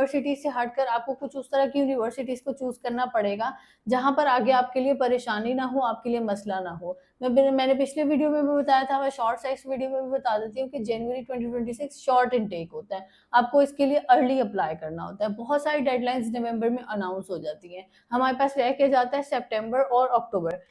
University से हटकर आपको कुछ उस तरह की यूनिवर्सिटीज को चूज करना पड़ेगा जहां पर आगे आपके लिए परेशानी ना हो, आपके लिए मसला ना हो। मैंने पिछले वीडियो में भी बताया था, मैं शॉर्ट साइज वीडियो में भी बता देती हूँ कि जनवरी 2026 शॉर्ट इनटेक होता है। आपको इसके लिए अर्ली अप्लाई करना होता है। बहुत सारी डेडलाइंस नवंबर में अनाउंस हो जाती हैं। हमारे पास रह के जाता है सितंबर और अक्टूबर।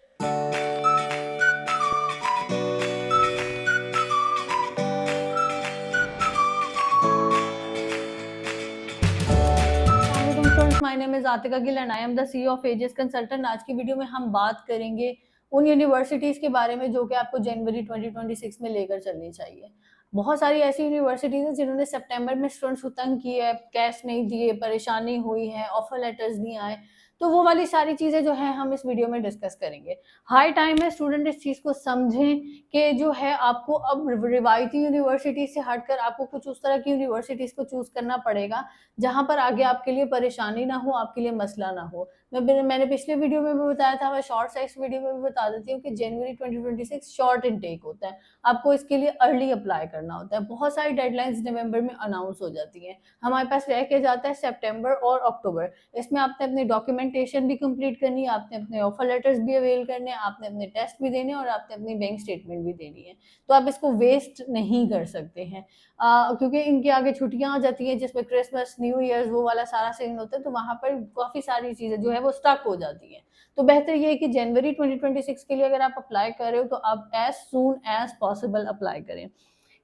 My name is Aatika Gill and I am the CEO of Aegis consultant. आज की वीडियो में हम बात करेंगे उन यूनिवर्सिटीज के बारे में जो कि आपको जनवरी 2026 में लेकर चलनी चाहिए। बहुत सारी ऐसी यूनिवर्सिटीज हैं जिन्होंने सितंबर में स्टूडेंट्स को तंग किया है, कैश नहीं दिए, परेशानी हुई है, ऑफर लेटर्स नहीं आए। तो वो वाली सारी चीजें जो है हम इस वीडियो में डिस्कस करेंगे। हाई टाइम है स्टूडेंट इस चीज को समझें कि जो है आपको अब रिवायती यूनिवर्सिटी से हटकर आपको कुछ उस तरह की यूनिवर्सिटीज को चूज करना पड़ेगा जहां पर आगे आपके लिए परेशानी ना हो, आपके लिए मसला ना हो। मैंने पिछले वीडियो में भी बताया था, मैं शॉर्ट साइज वीडियो में भी बता देती हूँ कि जनवरी 2026 शॉर्ट इनटेक होता है। आपको इसके लिए अर्ली अप्लाई करना होता है। बहुत सारी डेडलाइंस नवंबर में अनाउंस हो जाती हैं। हमारे पास रह के जाता है सितंबर और अक्टूबर। इसमें आपने अपनी डॉक्यूमेंटेशन भी कंप्लीट करनी है, आपने अपने ऑफर लेटर्स भी अवेल करने हैं, आपने अपने टेस्ट भी देने हैं और आपने अपनी बैंक स्टेटमेंट भी देनी है। तो आप इसको वेस्ट नहीं कर सकते हैं क्योंकि इनके आगे छुट्टियां आ जाती हैं जिसमें क्रिसमस, न्यू ईयर, वो वाला सारा सीन होता है। तो वहां पर काफी सारी चीजें जो है वो स्टक हो जाती हैं। तो बेहतर ये है कि जनवरी 2026 के लिए अगर आप अप्लाई कर रहे हो तो आप as soon as possible apply करें।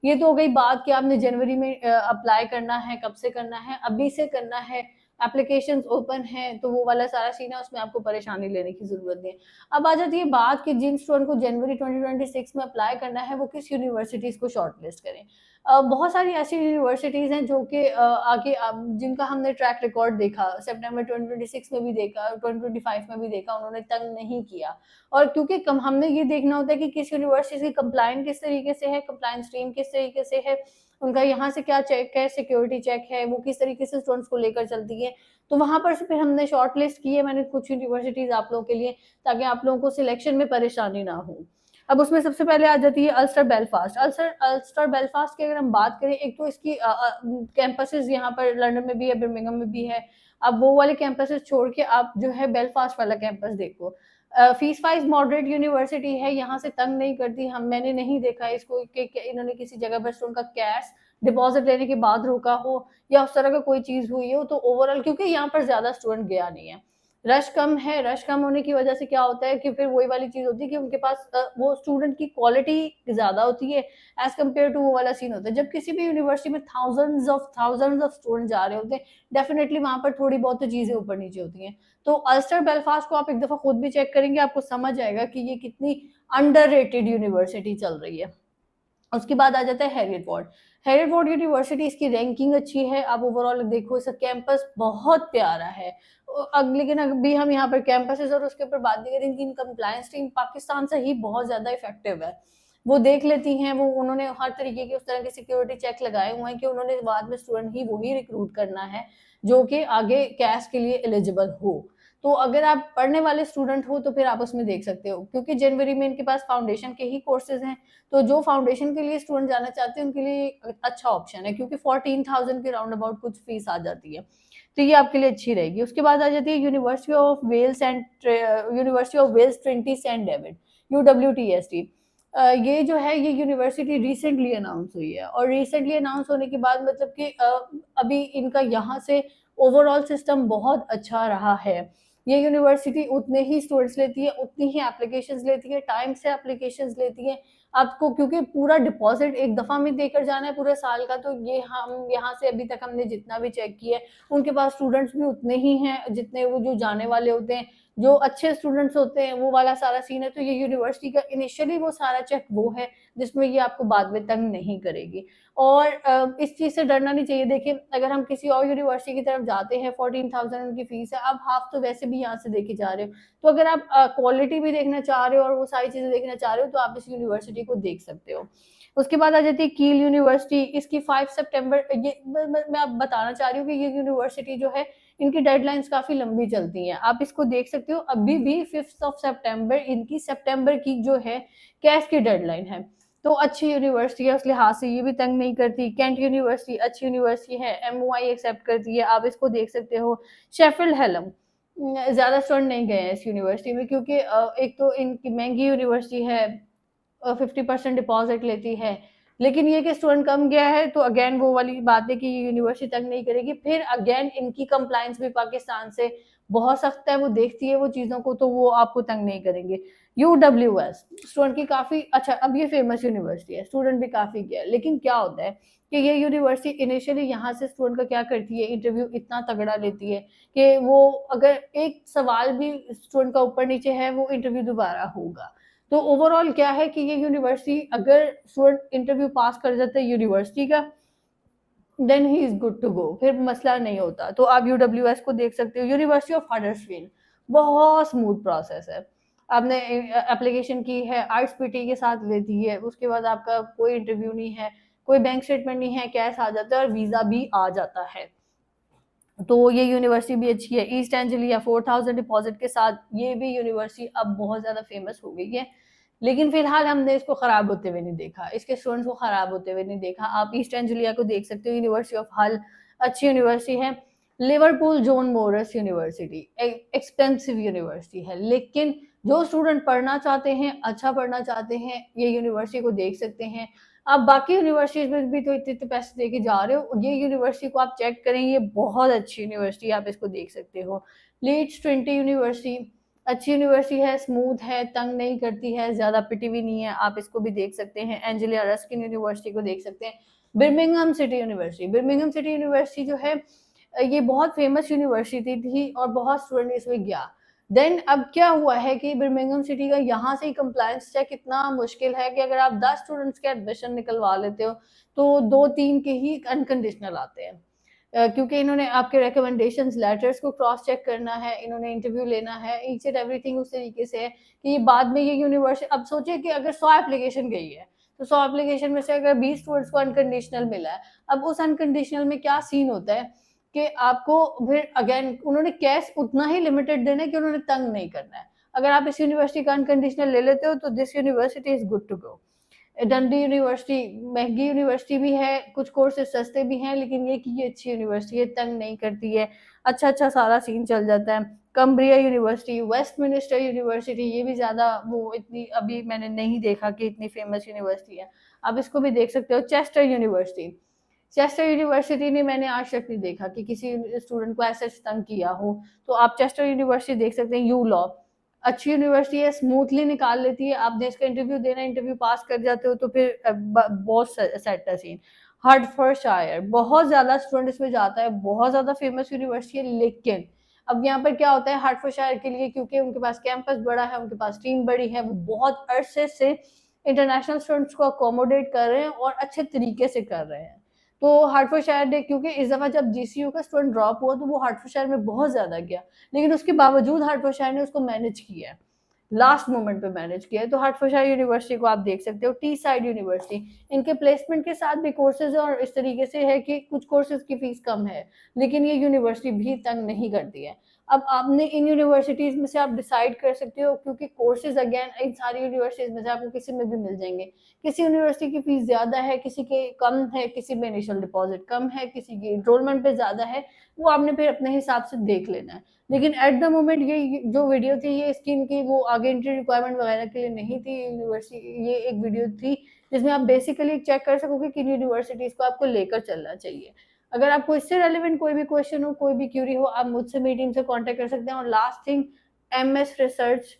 ये तो हो गई बात कि आपने जनवरी में अप्लाई करना है, कब से करना है, अभी से करना है। एप्लीकेशंस ओपन है तो वो वाला सारा सीन है, उसमें आपको परेशानी लेने की जरूरत नहीं है। अब आ जाती है बात कि जिन स्टूडेंट को जनवरी 2026 में अप्लाई करना है वो किस यूनिवर्सिटीज को शॉर्टलिस्ट करें। बहुत सारी ऐसी यूनिवर्सिटीज हैं जो कि आगे जिनका हमने ट्रैक रिकॉर्ड देखा, सितंबर 2026 में भी देखा, 2025 में भी देखा, उन्होंने तंग नहीं किया। और क्योंकि हमने ये देखना होता है कि किस यूनिवर्सिटी की कंप्लायंट किस तरीके से है, कंप्लायंस टीम किस तरीके से है, उनका यहाँ से क्या चेक है, सिक्योरिटी चेक है, वो किस तरीके से स्टूडेंट्स को लेकर चलती है। तो वहां पर फिर हमने शॉर्ट लिस्ट की है, मैंने कुछ यूनिवर्सिटीज आप लोगों के लिए, ताकि आप लोगों को सिलेक्शन में परेशानी ना हो। अब उसमें सबसे पहले आ जाती है अल्स्टर बेलफास्ट। अल्स्टर बेलफास्ट की अगर हम बात करें, एक तो इसकी कैंपसेस यहाँ पर लंदन में भी है, बर्मिंघम में भी है। अब वो वाले कैंपसेस छोड़ के आप जो है बेलफास्ट वाला कैंपस देखो। फीस वाइज मॉडरेट यूनिवर्सिटी है, यहाँ से तंग नहीं करती। मैंने नहीं देखा इसको कि इन्होंने किसी जगह पर उनका कैश डिपॉजिट लेने के बाद रोका हो या उस तरह का कोई चीज हुई हो। तो ओवरऑल क्योंकि यहाँ पर ज्यादा स्टूडेंट गया नहीं है, रश कम है, रश कम होने की वजह से क्या होता है कि फिर वही वाली चीज होती है कि उनके पास वो स्टूडेंट की क्वालिटी ज्यादा होती है एज कम्पेयर टू वो वाला सीन होता है। जब किसी भी यूनिवर्सिटी में थाउजेंड्स ऑफ स्टूडेंट जा रहे होते हैं, डेफिनेटली वहां पर थोड़ी बहुत तो चीजें ऊपर नीचे होती हैं। तो अल्स्टर बेलफास्ट को आप एक दफा खुद भी चेक करेंगे, आपको समझ आएगा कि ये कितनी अंडररेटेड यूनिवर्सिटी चल रही है। उसके बाद आ जाता है Harriet ward. Harriet ward university, इसकी रैंकिंग अच्छी है। आप ओवरऑल देखो, इसका कैंपस बहुत प्यारा है। लेकिन अभी हम यहाँ पर कैंपसेस और उसके ऊपर बात नहीं करेंगे, इनकी कंप्लायंस टीम पाकिस्तान से ही बहुत ज्यादा इफेक्टिव है। वो देख लेती हैं, वो उन्होंने हर तरीके के उस तरह के सिक्योरिटी चेक लगाए हुए हैं कि उन्होंने बाद में स्टूडेंट ही वही रिक्रूट करना है जो कि आगे कैश के लिए एलिजिबल हो। तो अगर आप पढ़ने वाले स्टूडेंट हो तो फिर आप उसमें देख सकते हो, क्योंकि जनवरी में इनके पास फाउंडेशन के ही कोर्सेज हैं। तो जो फाउंडेशन के लिए स्टूडेंट जाना चाहते हैं उनके लिए अच्छा ऑप्शन है, क्योंकि 14,000 के राउंड अबाउट कुछ फीस आ जाती है। तो ये आपके लिए अच्छी रहेगी। उसके बाद आ जाती है university of Wales Trinity Saint David, UWTST। ये जो है ये यूनिवर्सिटी रिसेंटली अनाउंस हुई है, और रिसेंटली अनाउंस होने के बाद मतलब कि अभी इनका यहाँ से ओवरऑल सिस्टम बहुत अच्छा रहा है। ये यूनिवर्सिटी उतने ही स्टूडेंट्स लेती है, उतनी ही एप्लीकेशंस लेती है, टाइम से एप्लीकेशंस लेती है आपको, क्योंकि पूरा डिपॉजिट एक दफा में देकर जाना है पूरे साल का। तो ये हम यहाँ से अभी तक हमने जितना भी चेक किया है, उनके पास स्टूडेंट्स भी उतने ही हैं जितने वो जो जाने वाले होते हैं, जो अच्छे स्टूडेंट्स होते हैं, वो वाला सारा सीन है। तो ये यूनिवर्सिटी का इनिशियली वो सारा चेक वो है जिसमें ये आपको बाद में तंग नहीं करेगी। और इस चीज से डरना नहीं चाहिए। देखिए, अगर हम किसी और यूनिवर्सिटी की तरफ जाते हैं, 14,000 उनकी फीस है, अब हाफ तो वैसे भी यहाँ से देखे जा रहे हो। तो अगर आप क्वालिटी भी देखना चाह रहे हो और वो सारी चीजें देखना चाह रहे हो तो आप इस यूनिवर्सिटी को देख सकते हो। उसके बाद आ जाती है कील यूनिवर्सिटी। इसकी 5 सितंबर, ये मैं आप बताना चाह रही हूँ कि ये यूनिवर्सिटी जो है, इनकी डेडलाइंस काफी लंबी चलती हैं। आप इसको देख सकते हो, अभी भी 5 सितंबर इनकी सितंबर की जो है कैश की डेडलाइन है। तो अच्छी यूनिवर्सिटी है, उस लिहाज से ये भी तंग नहीं करती। कैंट यूनिवर्सिटी अच्छी यूनिवर्सिटी है, MOI एक्सेप्ट करती है, आप इसको देख सकते हो। शेफील्ड हैलम ज़्यादा स्टूडेंट नहीं गए हैं इस यूनिवर्सिटी में, क्योंकि एक तो इनकी महंगी यूनिवर्सिटी है, 50% डिपॉजिट लेती है, लेकिन ये कि स्टूडेंट कम गया है तो अगेन वो वाली बात है कि ये यूनिवर्सिटी तंग नहीं करेगी। फिर अगेन इनकी कंप्लायंस भी पाकिस्तान से बहुत सख्त है, वो देखती है वो चीज़ों को, तो वो आपको तंग नहीं करेंगे। UWS स्टूडेंट की काफ़ी अच्छा, अब ये फेमस यूनिवर्सिटी है, स्टूडेंट भी काफ़ी गया, लेकिन क्या होता है कि ये यूनिवर्सिटी इनिशियली यहाँ से स्टूडेंट का क्या करती है, इंटरव्यू इतना तगड़ा लेती है कि वो अगर एक सवाल भी स्टूडेंट का ऊपर नीचे है, वो इंटरव्यू दोबारा होगा। तो ओवरऑल क्या है कि ये यूनिवर्सिटी, अगर स्टूडेंट इंटरव्यू पास कर जाता है यूनिवर्सिटी का, then he is good to go, फिर मसला नहीं होता। तो आप UWS को देख सकते हो। यूनिवर्सिटी ऑफ हडर्सफील्ड बहुत स्मूथ प्रोसेस है। आपने एप्लीकेशन की है, RSPT के साथ लेती है, उसके बाद आपका कोई इंटरव्यू नहीं है, कोई बैंक स्टेटमेंट नहीं है, कैश आ जाता है और वीज़ा भी आ जाता है। तो ये यूनिवर्सिटी भी अच्छी है। ईस्ट एंजेलिया 4000 डिपॉजिट के साथ ये भी यूनिवर्सिटी अब बहुत ज़्यादा फेमस हो गई है, लेकिन फिलहाल हमने इसको खराब होते हुए नहीं देखा, इसके स्टूडेंट्स को खराब होते हुए नहीं देखा। आप ईस्ट एंजेलिया को देख सकते हो, यूनिवर्सिटी ऑफ हल अच्छी यूनिवर्सिटी है। Liverpool John Moores university expensive university है, लेकिन जो स्टूडेंट पढ़ना चाहते हैं, अच्छा पढ़ना चाहते हैं, ये यूनिवर्सिटी को देख सकते हैं। आप बाकी यूनिवर्सिटीज में भी तो इतने पैसे दे के जा रहे हो, ये यूनिवर्सिटी को आप चेक करें, ये बहुत अच्छी यूनिवर्सिटी, आप इसको देख सकते हो। लीड्स ट्रिनिटी यूनिवर्सिटी अच्छी यूनिवर्सिटी है, स्मूथ है, तंग नहीं करती है, ज़्यादा पिटी भी नहीं है, आप इसको भी देख सकते हैं। एंजेलिया रस्किन यूनिवर्सिटी को देख सकते हैं। बिर्मिंघम सिटी यूनिवर्सिटी, बिर्मिंघम सिटी यूनिवर्सिटी जो है ये बहुत फेमस यूनिवर्सिटी थी और बहुत स्टूडेंट इसमें गया। देन अब क्या हुआ है कि बिर्मिंघम सिटी का यहाँ से ही कंप्लायंस चेक इतना मुश्किल है कि अगर आप 10 स्टूडेंट्स के एडमिशन निकलवा लेते हो तो 2-3 के ही अनकंडीशनल आते हैं। क्योंकि इन्होंने आपके रिकमेंडेशंस लेटर्स को क्रॉस चेक करना है, इन्होंने इंटरव्यू लेना है, ईच एंड एवरीथिंग उस तरीके से है कि ये बाद में ये यूनिवर्सिटी, अब सोचिए कि अगर 100 एप्लीकेशन गई है, तो 100 एप्लीकेशन में से अगर 20 स्टूडेंट्स को अनकंडीशनल मिला है, अब उस अनकंडीशनल में क्या सीन होता है कि आपको फिर अगेन उन्होंने कैश उतना ही लिमिटेड देना है कि उन्होंने तंग नहीं करना है। अगर आप इस यूनिवर्सिटी का अनकंडीशनल ले लेते हो तो this university is good to go. Dundee university महंगी यूनिवर्सिटी भी है, कुछ कोर्सेज सस्ते भी हैं, लेकिन ये कि ये अच्छी यूनिवर्सिटी है, तंग नहीं करती है, अच्छा सारा सीन चल जाता है। कम्ब्रिया यूनिवर्सिटी, वेस्टमिनिस्टर यूनिवर्सिटी, ये भी ज़्यादा वो इतनी अभी मैंने नहीं देखा कि इतनी फेमस यूनिवर्सिटी है, आप इसको भी देख सकते हो। चेस्टर यूनिवर्सिटी, चेस्टर यूनिवर्सिटी ने मैंने आज तक नहीं देखा कि किसी स्टूडेंट को ऐसे तंग किया हो, तो आप चेस्टर यूनिवर्सिटी देख सकते हैं। यू लॉ अच्छी यूनिवर्सिटी है, स्मूथली निकाल लेती है, आपने इसका इंटरव्यू देना, इंटरव्यू पास कर जाते हो तो फिर बहुत सेट है सीन। हर्टफोर्डशायर बहुत ज्यादा स्टूडेंट इसमें जाता है, बहुत ज्यादा फेमस यूनिवर्सिटी है, लेकिन अब यहाँ पर क्या होता है हर्टफोर्डशायर के लिए, क्योंकि उनके पास कैंपस बड़ा है, उनके पास टीम बड़ी है, वो बहुत अरसे से इंटरनेशनल स्टूडेंट्स को अकोमोडेट कर रहे हैं और अच्छे तरीके से कर रहे हैं। तो हार्टफोर्डशायर ने, क्योंकि इस दफा जब GCU का स्टूडेंट ड्रॉप हुआ तो वो हार्टफोर्डशायर में बहुत ज्यादा गया, लेकिन उसके बावजूद हार्टफोर्डशायर ने उसको मैनेज किया है, लास्ट मोमेंट पे मैनेज किया है। तो हार्टफोर्डशायर यूनिवर्सिटी को आप देख सकते हो। टी साइड यूनिवर्सिटी, इनके प्लेसमेंट के साथ भी कोर्सेज और इस तरीके से है कि कुछ कोर्सेज की फीस कम है, लेकिन ये यूनिवर्सिटी भी तंग नहीं करती है। अब आपने इन यूनिवर्सिटीज में से आप डिसाइड कर सकते हो, क्योंकि कोर्सेज अगेन इन सारी यूनिवर्सिटीज में से आपको किसी में भी मिल जाएंगे। किसी यूनिवर्सिटी की फीस ज्यादा है, किसी के कम है, किसी में इनिशियल डिपॉजिट कम है, किसी की एनरोलमेंट पे ज्यादा है, वो आपने फिर अपने हिसाब से देख लेना है। लेकिन एट द मोमेंट ये जो वीडियो थी ये स्कीम की वो आगे एंट्री रिक्वायरमेंट वगैरह के लिए नहीं थी यूनिवर्सिटी, ये एक वीडियो थी जिसमें आप बेसिकली चेक कर सकोगे किन यूनिवर्सिटीज को आपको लेकर चलना चाहिए। अगर आपको इससे रेलिवेंट कोई भी क्वेश्चन हो, कोई भी क्यूरी हो, आप मुझसे मेरी टीम से कांटेक्ट कर सकते हैं। और लास्ट थिंग, MS रिसर्च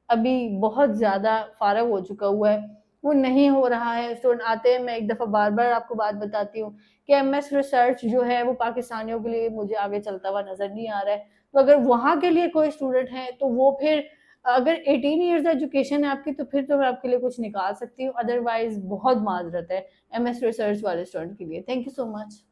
अभी बहुत ज्यादा फारग हो चुका हुआ है, वो नहीं हो रहा है। स्टूडेंट आते हैं, मैं एक दफा बार बार आपको बात बताती हूँ कि MS रिसर्च जो है वो पाकिस्तानियों के लिए मुझे आगे चलता हुआ नजर नहीं आ रहा है। तो अगर वहां के लिए कोई स्टूडेंट है तो वो फिर, अगर 18 ईयर्स एजुकेशन है आपकी, तो फिर तो मैं आपके लिए कुछ निकाल सकती हूँ, अदरवाइज बहुत माजरत है MS रिसर्च वाले स्टूडेंट के लिए। Thank you so much.